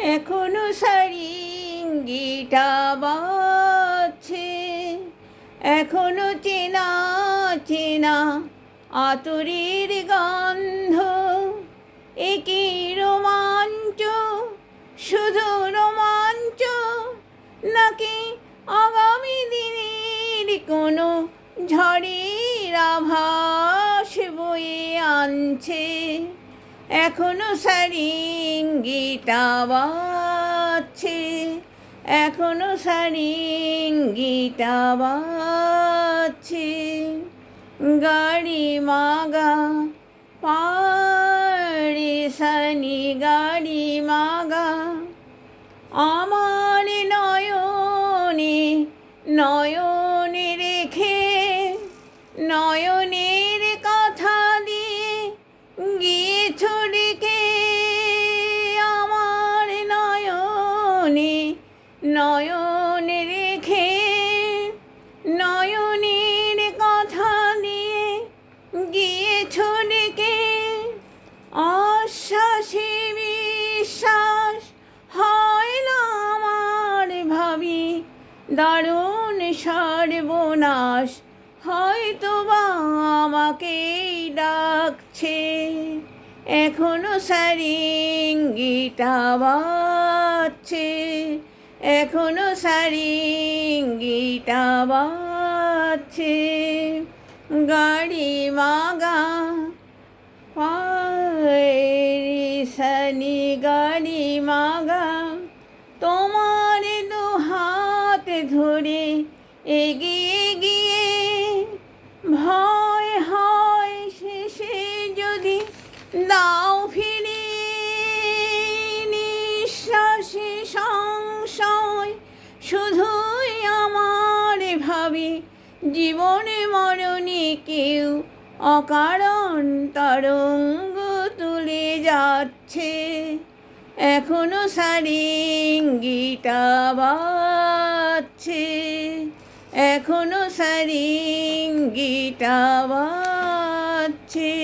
এখনো সারিঙ্গিটা বাজছে, এখনো চেনা চেনা আতরের গন্ধ। একই রোমাঞ্চ, শুধু রোমাঞ্চ, নাকি আগামী দিনের কোনো ঝড়ের আভাস বয়ে আনছে। এখনো সারিঙ্গিটা বাজছে, এখনো সারিঙ্গিটা বাজছে। গাড়ি মাগা পারে সানি গাড়ি মাগা, আমার নয়নে নয়নে রেখে, নয়নের কথা দিয়ে গিয়েছ রেখে। আমার নয়নে নয়নে রেখে, নয়নের কথা দিয়ে গিয়েছ রেখে। আশ্বাসে বিশ্বাস হয় না আমার, ভাবি দারুণ সর্বনাশ হয়তো বা আমাকেই ডাকছে। এখনো সারিঙ্গিটা বাজছে, এখনো সারিঙ্গিটা বাজছে। গাড়ি মাগা পারে সানি গাড়ি মাগা, তোমার দু হাত ধরে এগিয়ে গিয়ে। ভয় হয় শেষে যদি দাও ফিরে, নিঃশ্বাসে সংশয় শুধুই আমার, ভাবি জীবনে মরণে কেউ অকারণ তরঙ্গ তুলে যাচ্ছে। এখনো সারিঙ্গিটা বাজছে, এখনো সারিঙ্গিটা বাজছে।